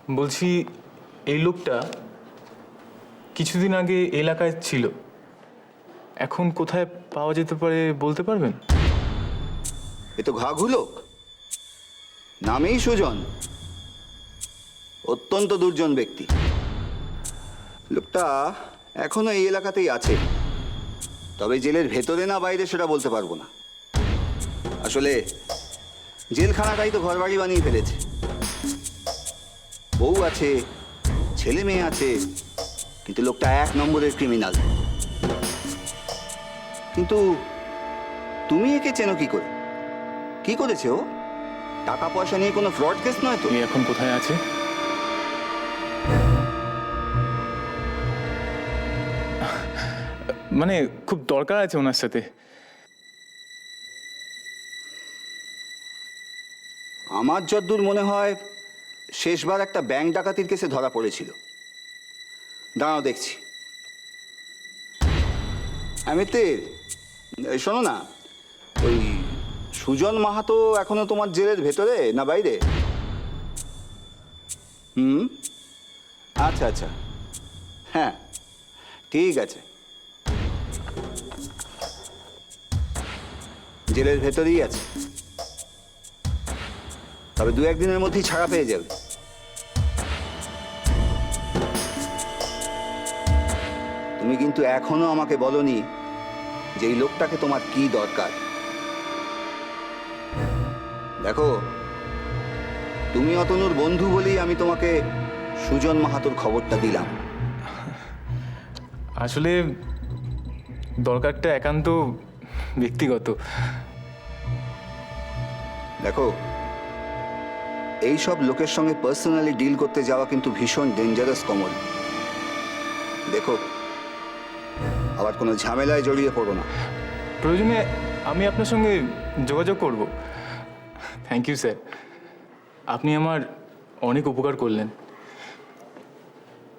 বলছি এই লোকটা কিছুদিন আগে এলাকায় ছিল, এখন কোথায় পাওয়া যেতে পারে বলতে পারবেন? এ তো ঘাঘু লোক, নামেই সুজন, অত্যন্ত দুর্জন ব্যক্তি। লোকটা এখনো এই এলাকাতেই আছে, তবে জেলের ভেতরে না বাইরে সেটা বলতে পারবো না। আসলে জেলখানাটাই তো ঘরবাড়ি বানিয়ে ফেলেছে, বউ আছে, ছেলে মেয়ে আছে, কিন্তু লোকটা 1 নম্বরের ক্রিমিনাল। কিন্তু তুমি একে চেনো কি করে? কি করেছে ও? টাকা পয়সা নিয়ে কোনো ফ্রড কেস নয় তো? এ এখন কোথায় আছে? মানে খুব দরকার আছে ওনার সাথে। আমার যদ্দূর মনে হয় শেষবার একটা ব্যাংক ডাকাতির কেসে ধরা পড়েছিল। দাঁড়াও দেখছি। এমনিতে শোনো না, ওই সুজন মাহাতো এখনো তোমার জেলের ভেতরে না বাইরে? আচ্ছা আচ্ছা, হ্যাঁ ঠিক আছে, জেলের ভেতরেই আছে, তবে 2-1 দিনের মধ্যেই ছাড়া পেয়ে যাবে। তুমি কিন্তু এখনো আমাকে বলনি যে এই লোকটাকে তোমার কি দরকার। দেখো, তুমি অতনুর বন্ধু বলেই আমি তোমাকে সুজন মাহাতোর খবরটা দিলাম। আসলে দরকারটা একান্ত ব্যক্তিগত। দেখো, এই সব লোকের সঙ্গে পার্সোনালি ডিল করতে যাওয়া কিন্তু ভীষণ ডেঞ্জারাস কমল। দেখো, আবার কোনো ঝামেলায় জড়িয়ে পড়ো না। প্রয়োজনে আমি আপনার সঙ্গে যোগাযোগ করব। থ্যাংক ইউ স্যার, আপনি আমার অনেক উপকার করলেন।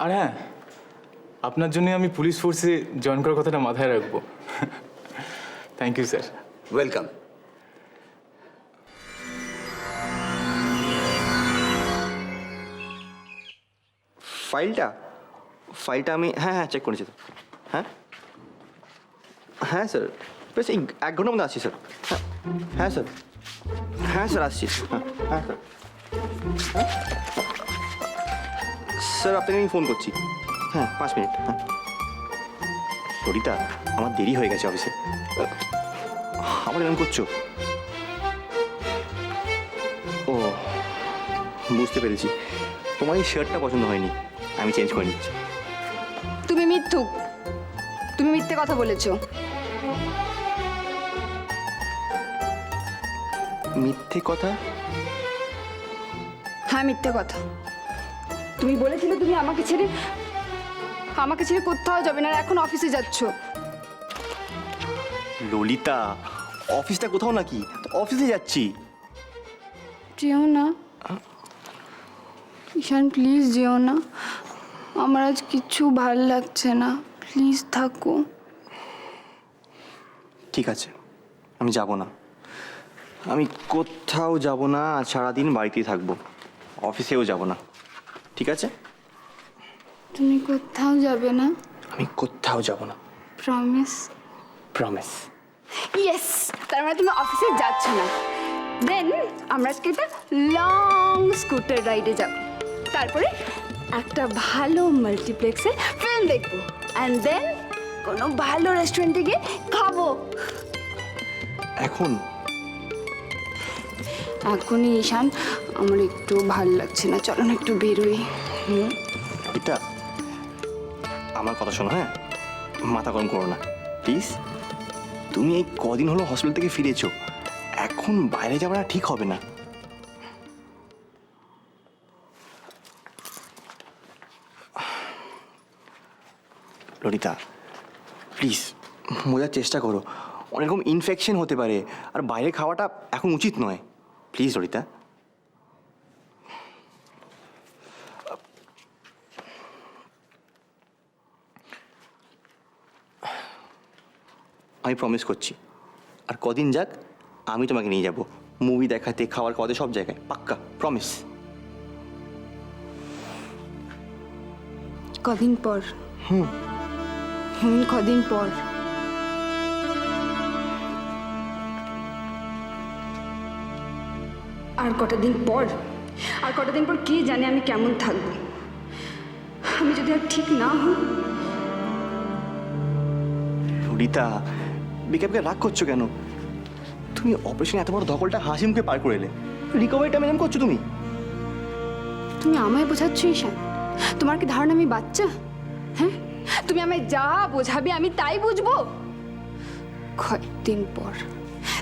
আর হ্যাঁ, আপনার জন্য আমি পুলিশ ফোর্সে জয়েন করার কথাটা মাথায় রাখবো। Thank you sir. ওয়েলকাম। ফাইলটা আমি হ্যাঁ চেক করেছি তো। হ্যাঁ হ্যাঁ স্যার, বেশ 1 ঘন্টার মধ্যে আসছি স্যার। হ্যাঁ স্যার, হ্যাঁ স্যার আসছি। হ্যাঁ হ্যাঁ স্যার, স্যার আপনাকে আমি ফোন করছি। হ্যাঁ 5 মিনিট। হ্যাঁ ললিতা, আমার দেরি হয়ে গেছে অফিসে। আমার এরকম করছো? ও বুঝতে পেরেছি, তোমার এই শার্টটা পছন্দ হয়নি, আমি চেঞ্জ করে নিচ্ছি। তুমি মিথ্যুক, তুমি মিথ্যে কথা বলেছো। মিথ্যে কথা? হ্যাঁ মিথ্যে কথা। তুমি বলেছিলে তুমি আমাকে ছেড়ে কোথাও যাবে না, আর এখন অফিসে যাচ্ছ। ললিতা, অফিসটা কোথাও নাকি, অফিসে যাচ্ছি। যেও না ঈশান, প্লিজ যেও না। আমার আজ কিচ্ছু ভাল লাগছে না, প্লিজ থাকো। ঠিক আছে, আমি যাব না, আমি কোথাও যাব না, আজ সারাদিন বাড়িতেই থাকবো, অফিসেও যাব না। ঠিক আছে? তুমি কোথাও যাবে না? আমি কোথাও যাব না, প্রমিস? প্রমিস। ইয়েস, তার মানে তুমি অফিসে যাচ্ছ না। দেন আমরা আজকে একটা লং স্কুটার রাইডে যাব, তারপরে একটা ভালো মাল্টিপ্লেক্সে ফিল্ম দেখবো, অ্যান্ড দেন কোনো ভালো রেস্টুরেন্টে গিয়ে খাবো। এখন? এখনই ঈশান, আমার একটু ভাল লাগছে না, চলো না একটু বেরোই। এটা আমার কথা শোনো, হ্যাঁ মাথা গরম করো না প্লিজ। তুমি এই কদিন হলো হসপিটাল থেকে ফিরেছো, এখন বাইরে যাওয়াটা ঠিক হবে না। ললিতা প্লিজ বোঝার চেষ্টা করো, অনেক রকম ইনফেকশন হতে পারে, আর বাইরে খাওয়াটা এখন উচিত নয়। প্লিজ ললিতা। আমি প্রমিস করছি, আর কদিন যাক আমি তোমাকে নিয়ে যাব মুভি দেখাতে, খাওয়ার খাওয়াতে, সব জায়গায়, পাক্কা প্রমিস। কদিন পর কদিন পর আর কটা দিন পর কে জানে আমি কেমন থাকবো। আমি যদি আর ঠিক না হই। ললিতা, বিকাপকে রাগ করছো কেন? তুমি অপারেশন এত বড় ধকলটা হাসি মুখে পার করে এলে, রিকভারিটা ম্যানেজ করছো তুমি। তুমি আমায় বোঝাচ্ছ ঈশান? তোমার কি ধারণা আমি বাচ্চা? হ্যাঁ, তুমি আমায় যা বোঝাবে আমি তাই বুঝবো। কয়েকদিন পর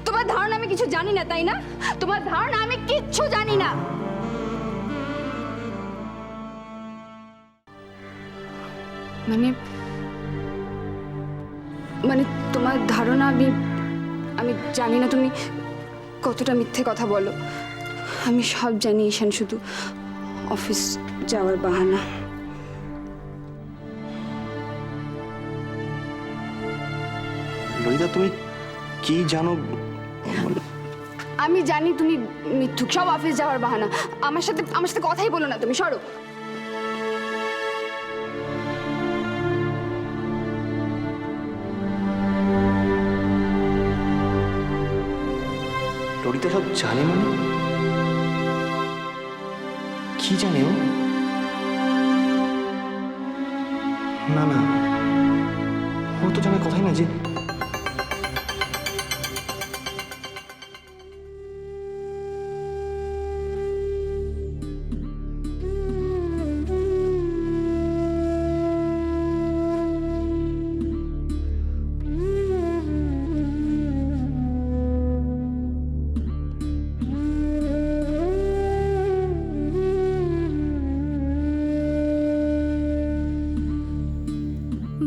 তোমার ধারণা আমি কিছু জানি না, তাই না? তোমার ধারণা আমি কিচ্ছু জানি না। মানে তোমার ধারণা আমি জানি না তুমি কতটা মিথ্যে কথা বলো। আমি সব জানি ঈশান, শুধু অফিস যাওয়ার বাহানা। ললিতা, তুমি কি জানো? আমি জানি তুমি মিথ্যুক, সব অফিস যাওয়ার বাহানা। আমার সাথে কথাই বলো না তুমি, সরো। ললিতা সব জানে মানে? কি জানে ও? না না, ও তো জানার কথাই না। যে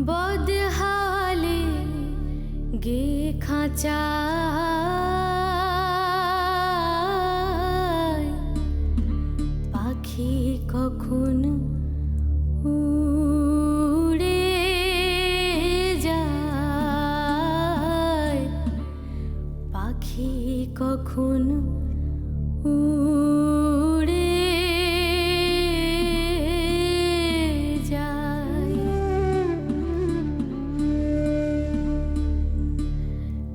বদহালে গে খাঁচায় পাখি কখন উড়ে যায়, পাখি কখন উড়ে যায়।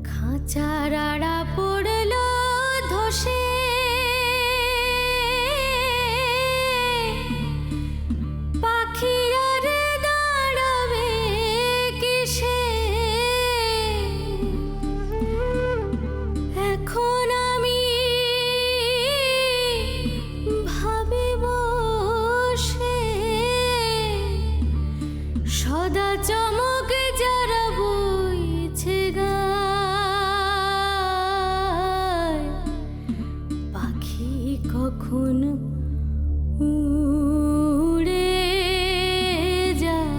খাঁচার আড়া পড়ল ধসে, পাখি আর দাঁড়াবে কিসে? এখন আমি ভাবি বসে, সদা চমক যারা বইছে গায়, পাখি কখন উড়ে যায়,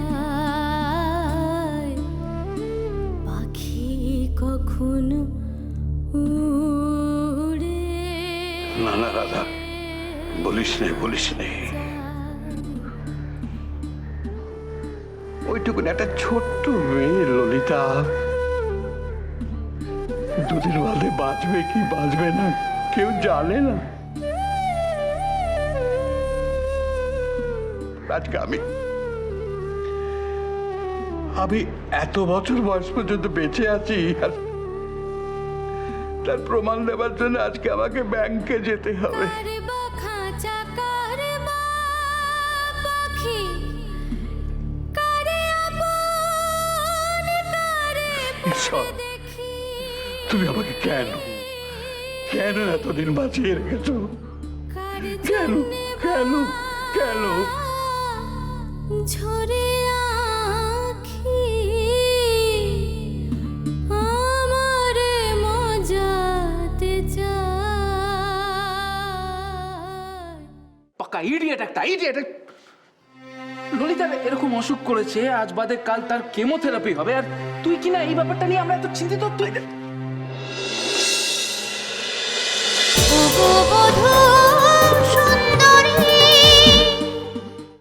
পাখি কখন উড়ে। না না রাধা, বলিস নে। ওইটুকুন একটা ছোট্ট মেয়ে ললিতা, দুদিন বাদে বাঁচবে কি বাঁচবে না কেউ জানে না। আজকে আমি এত বছর বয়স পর্যন্ত বেঁচে আছি, আর তার প্রমাণ দেওয়ার জন্য আজকে আমাকে ব্যাংকে যেতে হবে। ঈশ্বর, তুমি আমাকে কেন এতদিন বাঁচিয়ে রেখেছো? কেন কেন কেন? ঝরে আঁখি আমারে মজাতে চায়। পাকা ইডিয়েট একটা ইডিয়েট। ললিতার এরকম অসুখ করেছে, আজ বাদে কাল তার কেমোথেরাপি হবে, আর তুই কিনা এই ব্যাপারটা নিয়ে আমরা এত চিন্তিত। তুই ও বধূ